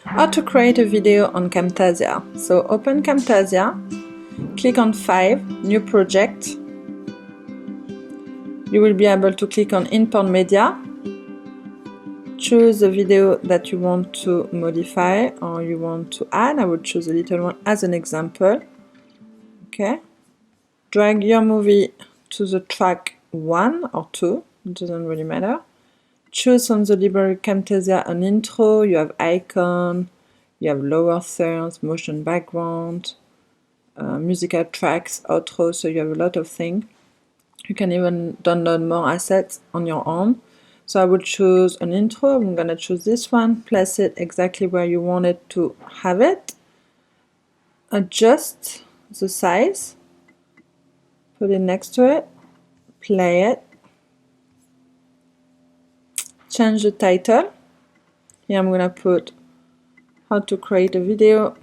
How to create a video on Camtasia. So open Camtasia, click on File, New Project. You will be able to click on Import Media. Choose the video that you want to modify or you want to add. I would choose a little one as an example. Okay. Drag your movie to the track 1 or 2, it doesn't really matter. Choose from the library Camtasia an intro, you have icon, you have lower thirds, motion background, musical tracks, outro, so you have a lot of things. You can even download more assets on your own. So I would choose an intro, I'm gonna choose this one, place it exactly where you want it to have it, adjust the size, put it next to it, play it, change the title. Here I'm gonna put how to create a video.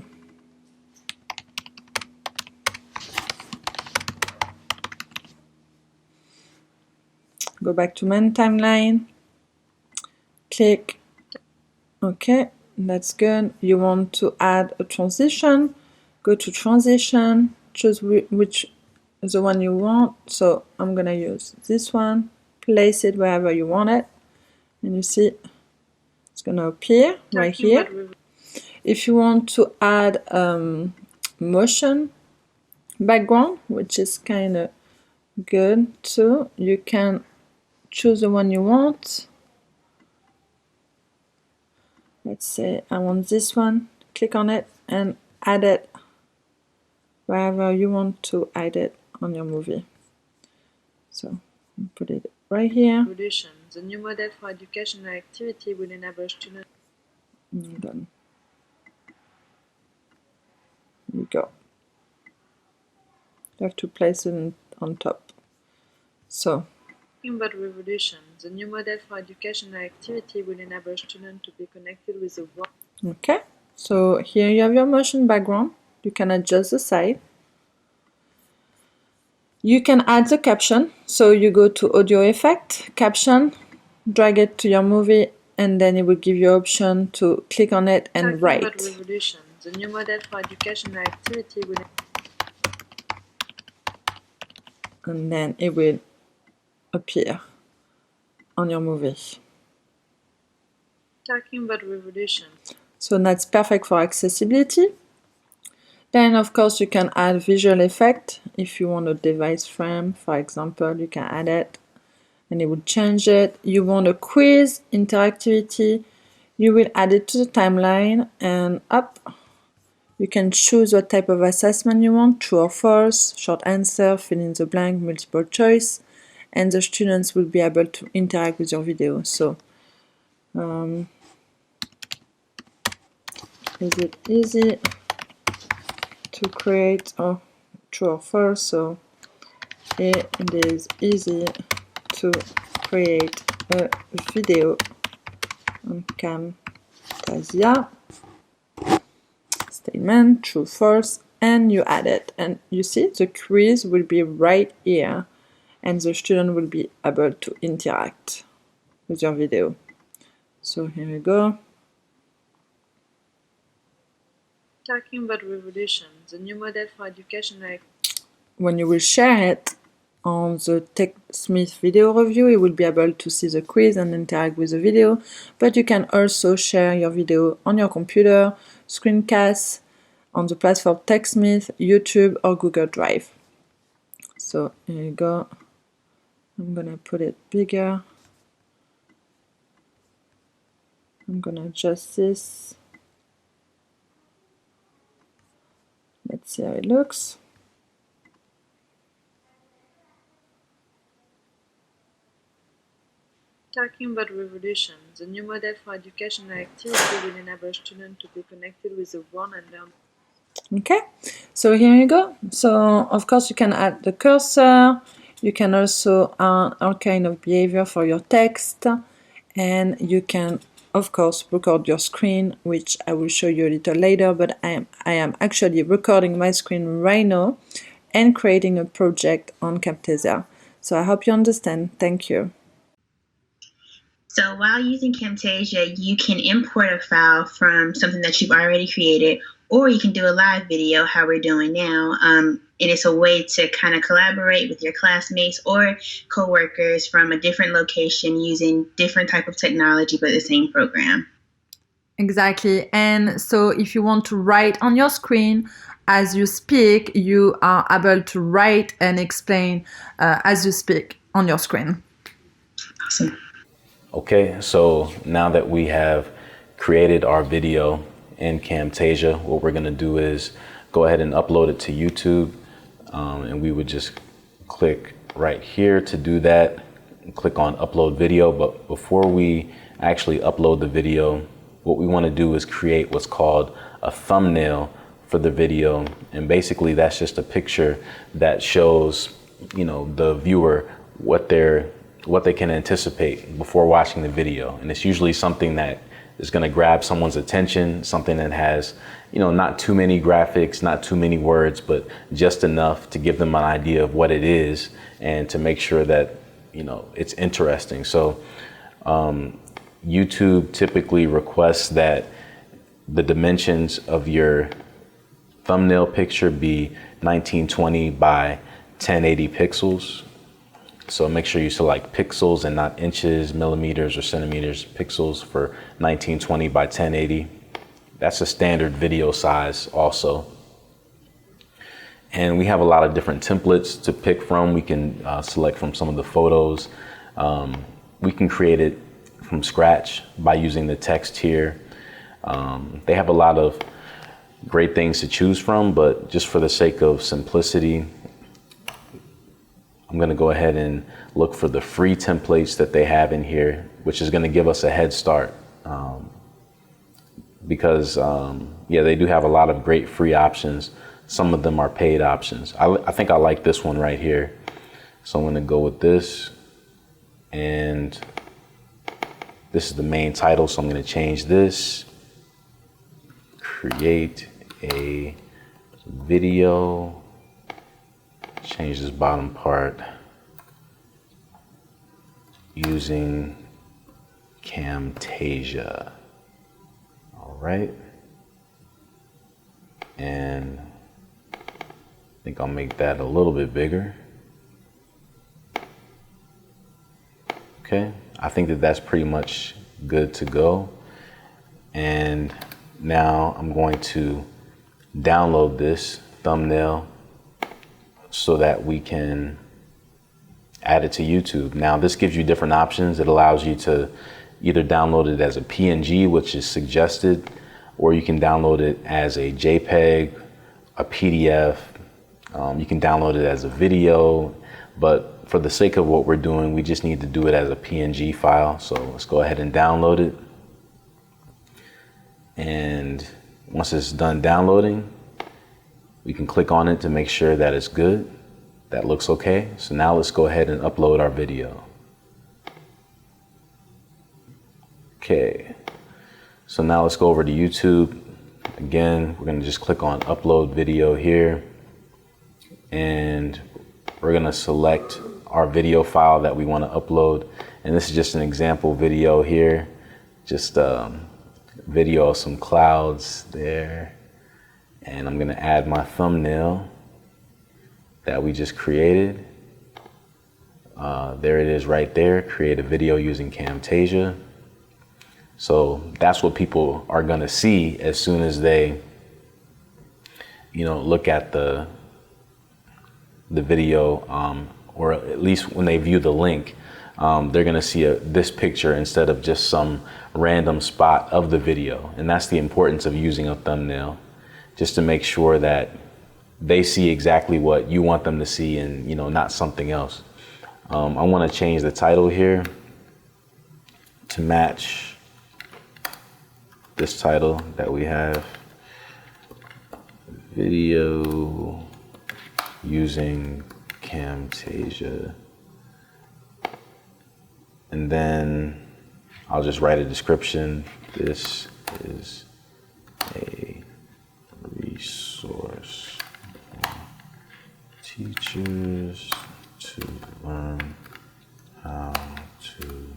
Go back to main timeline, click OK, that's good. You want to add a transition, go to transition, choose which is the one you want. So I'm gonna use this one, place it wherever you want it, and you see it's gonna appear right here. If you want to add motion background, which is kind of good too, you can choose the one you want. Let's say I want this one, click on it and add it wherever you want to add it on your movie. So put it right here. The new model for educational activity will enable students. Done. There you go. You have to place it on top. So About revolution, the new model for educational activity will enable students to be connected with the world. Okay, so here you have your motion background. You can adjust the size. You can add the caption. So you go to audio effect, caption, drag it to your movie, and then it will give you option to click on it and write. About revolution, the new model for educational activity will. And then it will appear on your movie. Talking about revolution. So that's perfect for accessibility. Then of course you can add visual effect. If you want a device frame, for example, you can add it and it will change it. You want a quiz, interactivity, you will add it to the timeline and up. You can choose what type of assessment you want, true or false, short answer, fill in the blank, multiple choice, and the students will be able to interact with your video. So is it easy to create true or false? So it is easy to create a video on Camtasia. Statement, true, false, and you add it. And you see the quiz will be right here and the student will be able to interact with your video. So here we go. Talking about revolution, the new model for education. When you will share it on the TechSmith video review, you will be able to see the quiz and interact with the video, but you can also share your video on your computer, screencast, on the platform TechSmith, YouTube, or Google Drive. So here you go. I'm gonna put it bigger. I'm gonna adjust this. Let's see how it looks. Talking about revolution, the new model for educational activity will enable students to be connected with the world and learn. Okay, so here you go. So of course you can add the cursor. You can also add all kind of behavior for your text, and you can of course record your screen, which I will show you a little later, but I am actually recording my screen right now and creating a project on Camtasia. So I hope you understand. Thank you. So while using Camtasia, you can import a file from something that you've already created, or you can do a live video, how we're doing now. And it's a way to kind of collaborate with your classmates or coworkers from a different location using different type of technology, but the same program. Exactly. And so if you want to write on your screen as you speak, you are able to write and explain as you speak on your screen. Awesome. Okay, so now that we have created our video in Camtasia, what we're gonna do is go ahead and upload it to YouTube. And we would just click right here to do that, click on upload video. But before we actually upload the video, what we want to do is create what's called a thumbnail for the video. And basically that's just a picture that shows, you know, the viewer what they can anticipate before watching the video. And it's usually something that is going to grab someone's attention, something that has, you know, not too many graphics, not too many words, but just enough to give them an idea of what it is and to make sure that, you know, it's interesting. So YouTube typically requests that the dimensions of your thumbnail picture be 1920 by 1080 pixels. So make sure you select pixels and not inches, millimeters, or centimeters. Pixels for 1920 by 1080. That's a standard video size also. And we have a lot of different templates to pick from. We can select from some of the photos. We can create it from scratch by using the text here. They have a lot of great things to choose from, but just for the sake of simplicity, I'm going to go ahead and look for the free templates that they have in here, which is going to give us a head start because, yeah, they do have a lot of great free options. Some of them are paid options. I think I like this one right here. So I'm going to go with this, and this is the main title. So I'm going to change this, create a video, change this bottom part using Camtasia. All right. And I think I'll make that a little bit bigger. Okay. I think that that's pretty much good to go. And now I'm going to download this thumbnail so that we can add it to YouTube. Now this gives you different options. It allows you to either download it as a PNG, which is suggested, or you can download it as a JPEG, a PDF. You can download it as a video, but for the sake of what we're doing, we just need to do it as a PNG file. So let's go ahead and download it. And once it's done downloading, we can click on it to make sure that it's good. That looks okay. So now let's go ahead and upload our video. Okay. So now let's go over to YouTube. Again, we're going to just click on upload video here. And we're going to select our video file that we want to upload. And this is just an example video here. Just video of some clouds there. And I'm going to add my thumbnail that we just created. There it is right there. Create a video using Camtasia. So that's what people are going to see as soon as they, you know, look at the video, or at least when they view the link, they're going to see this picture instead of just some random spot of the video. And that's the importance of using a thumbnail, just to make sure that they see exactly what you want them to see and, you know, not something else. I want to change the title here to match this title that we have, video using Camtasia. And then I'll just write a description. This is a resource for teachers to learn how to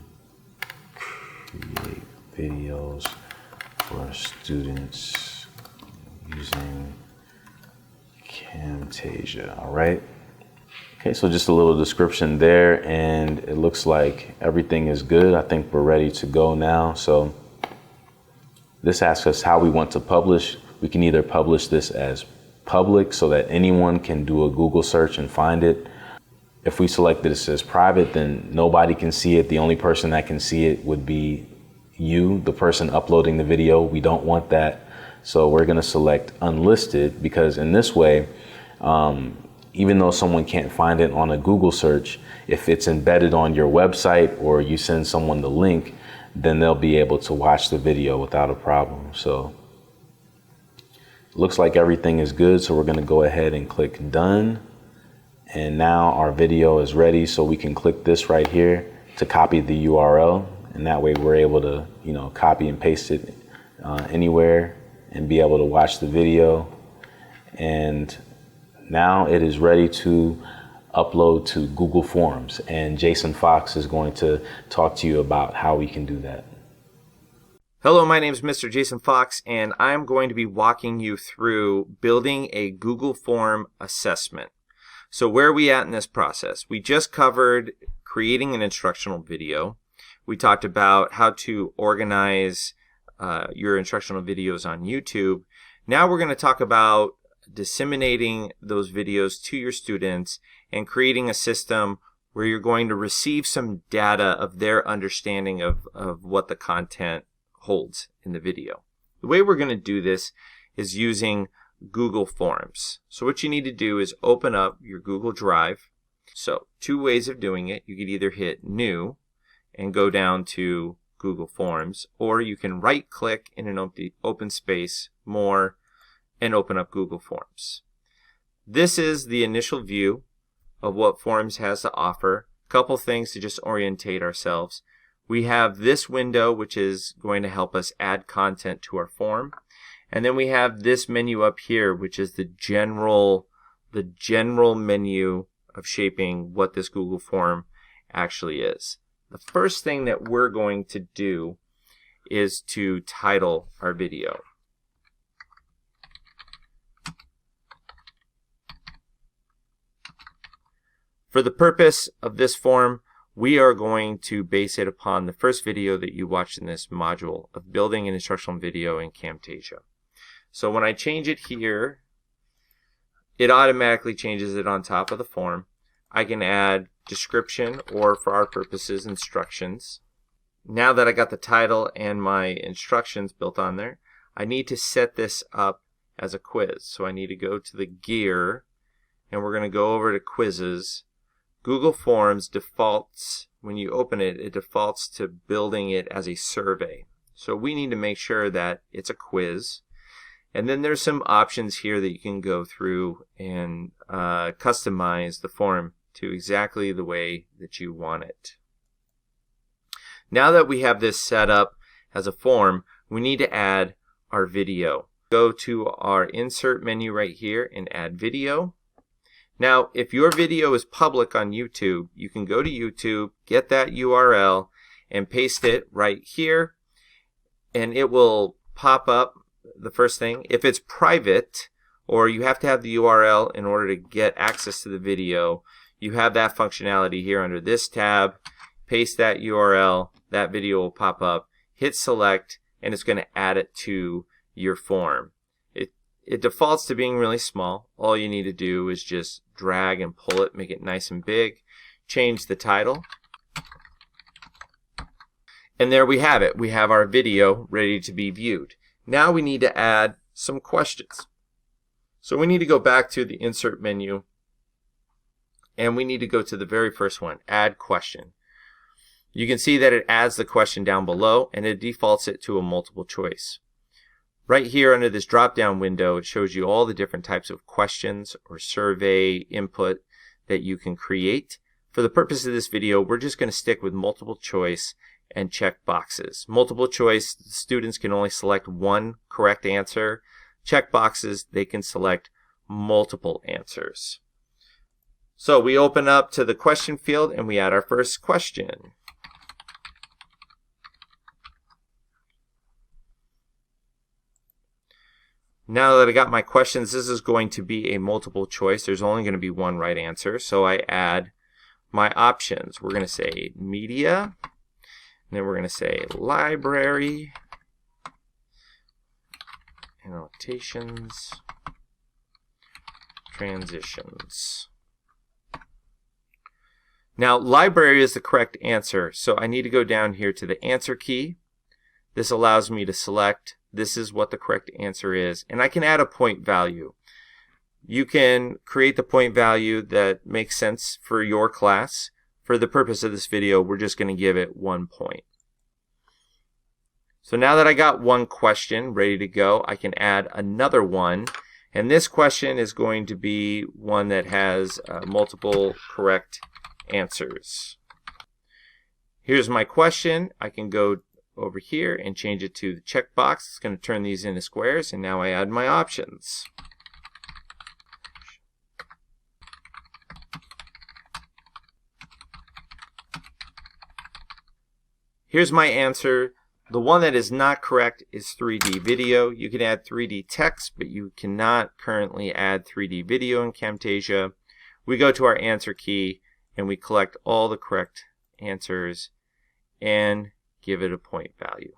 students using Camtasia. All right. Okay, so just a little description there, and it looks like everything is good. I think we're ready to go now. So this asks us how we want to publish. We can either publish this as public so that anyone can do a Google search and find it. If we select this as private, then nobody can see it. The only person that can see it would be you, the person uploading the video. We don't want that. So we're going to select unlisted, because in this way, even though someone can't find it on a Google search, if it's embedded on your website or you send someone the link, then they'll be able to watch the video without a problem. So it looks like everything is good. So we're going to go ahead and click done. And now our video is ready. So we can click this right here to copy the URL. And that way we're able to, copy and paste it anywhere and be able to watch the video. And now it is ready to upload to Google Forms, and Jason Fox is going to talk to you about how we can do that. Hello, my name is Mr. Jason Fox, and I'm going to be walking you through building a Google Form assessment. So where are we at in this process? We just covered creating an instructional video. We talked about how to organize your instructional videos on YouTube. Now we're going to talk about disseminating those videos to your students and creating a system where you're going to receive some data of their understanding of what the content holds in the video. The way we're going to do this is using Google Forms. So what you need to do is open up your Google Drive. So two ways of doing it. You could either hit New and go down to Google Forms, or you can right click in an open space, More, and open up Google Forms. This is the initial view of what Forms has to offer. A couple things to just orientate ourselves. We have this window, which is going to help us add content to our form. And then we have this menu up here, which is the general menu of shaping what this Google form actually is. The first thing that we're going to do is to title our video. For the purpose of this form, we are going to base it upon the first video that you watched in this module of building an instructional video in Camtasia. So when I change it here, it automatically changes it on top of the form. I can add description, or for our purposes, instructions. Now that I got the title and my instructions built on there, I need to set this up as a quiz. So I need to go to the gear, and we're going to go over to quizzes. Google Forms defaults, when you open it, it defaults to building it as a survey. So we need to make sure that it's a quiz. And then there's some options here that you can go through and customize the form to exactly the way that you want it. Now that we have this set up as a form, we need to add our video. Go to our insert menu right here and add video. Now, if your video is public on YouTube, you can go to YouTube, get that URL, and paste it right here, and it will pop up the first thing. If it's private, or you have to have the URL in order to get access to the video, you have that functionality here under this tab. Paste that URL, that video will pop up, hit select, and it's going to add it to your form. It defaults to being really small. All you need to do is just drag and pull it, make it nice and big, change the title, and there we have it. We have our video ready to be viewed. Now we need to add some questions. So we need to go back to the insert menu, and we need to go to the very first one, add question. You can see that it adds the question down below, and it defaults it to a multiple choice. Right here under this drop-down window, it shows you all the different types of questions or survey input that you can create. For the purpose of this video, we're just going to stick with multiple choice and check boxes. Multiple choice, students can only select one correct answer. Check boxes, they can select multiple answers. So we open up to the question field and we add our first question. Now that I got my questions, this is going to be a multiple choice. There's only going to be one right answer. So I add my options. We're going to say media, and then we're going to say library, annotations, transitions. Now, library is the correct answer, so I need to go down here to the answer key. This allows me to select this is what the correct answer is, and I can add a point value. You can create the point value that makes sense for your class. For the purpose of this video, we're just going to give it 1 point. So now that I got one question ready to go, I can add another one. And this question is going to be one that has multiple correct answers. Here's my question. I can go over here and change it to the checkbox. It's going to turn these into squares, and now I add my options. Here's my answer. The one that is not correct is 3D video. You can add 3D text, but you cannot currently add 3D video in Camtasia. We go to our answer key and we collect all the correct answers and give it a point value.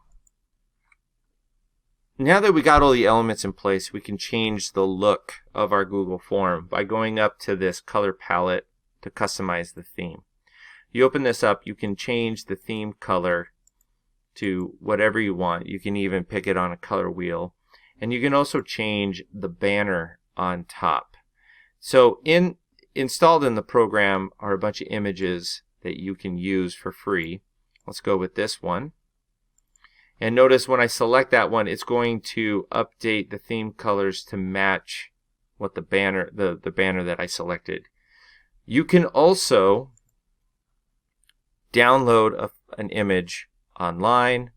Now that we got all the elements in place, we can change the look of our Google form by going up to this color palette to customize the theme. You open this up, you can change the theme color to whatever you want. You can even pick it on a color wheel. And you can also change the banner on top. So installed in the program are a bunch of images that you can use for free. Let's go with this one. And notice when I select that one, it's going to update the theme colors to match what the banner that I selected. You can also download an image online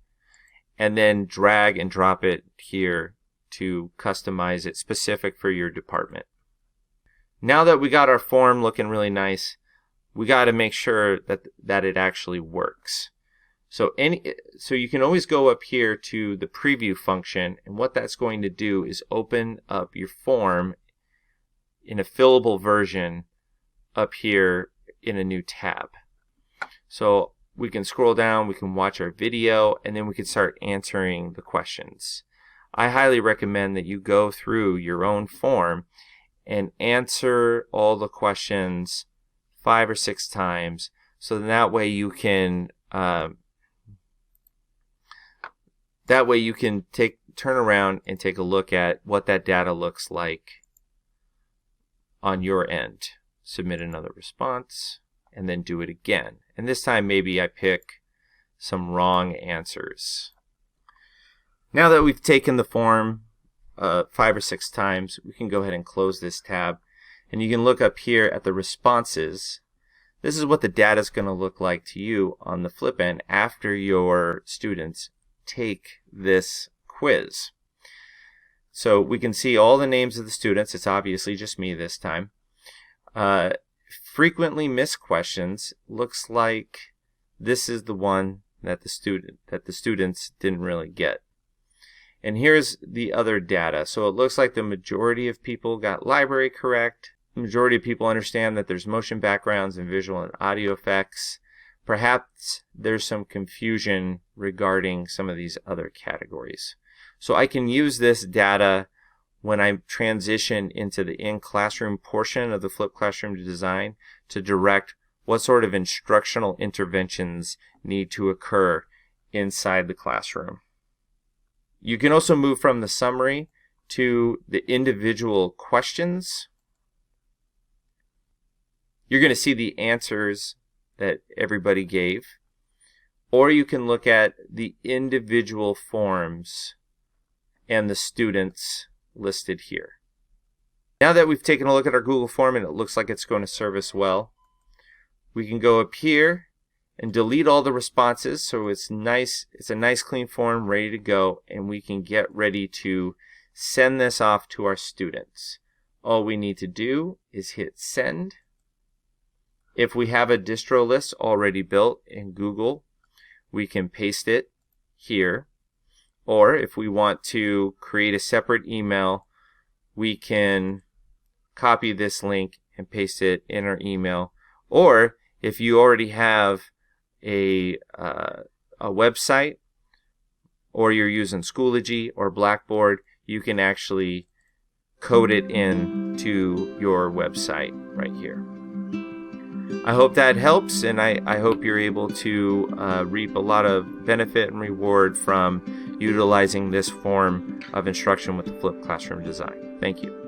and then drag and drop it here to customize it specific for your department. Now that we got our form looking really nice, we got to make sure that it actually works. So you can always go up here to the preview function, and what that's going to do is open up your form in a fillable version up here in a new tab. So we can scroll down, we can watch our video, and then we can start answering the questions. I highly recommend that you go through your own form and answer all the questions 5 or 6 times, so that way you can turn around and take a look at what that data looks like on your end. Submit another response, and then do it again. And this time maybe I pick some wrong answers. Now that we've taken the form 5 or 6 times, we can go ahead and close this tab. And you can look up here at the responses. This is what the data is going to look like to you on the flip end after your students take this quiz. So we can see all the names of the students. It's obviously just me this time. Frequently missed questions looks like this is the one that the students didn't really get. And here's the other data. So it looks like the majority of people got library correct. The majority of people understand that there's motion backgrounds and visual and audio effects. Perhaps there's some confusion regarding some of these other categories. So I can use this data when I transition into the in-classroom portion of the flipped classroom design to direct what sort of instructional interventions need to occur inside the classroom. You can also move from the summary to the individual questions. You're going to see the answers that everybody gave, or you can look at the individual forms and the students listed here. Now that we've taken a look at our Google form and it looks like it's going to serve us well, we can go up here and delete all the responses so it's a nice clean form ready to go, and we can get ready to send this off to our students. All we need to do is hit send. If we have a distro list already built in Google, we can paste it here, Or if we want to create a separate email, we can copy this link and paste it in our email. Or if you already have a website, or you're using Schoology or Blackboard, you can actually code it in to your website right here. I hope that helps, and I hope you're able to reap a lot of benefit and reward from utilizing this form of instruction with the flipped classroom design. Thank you.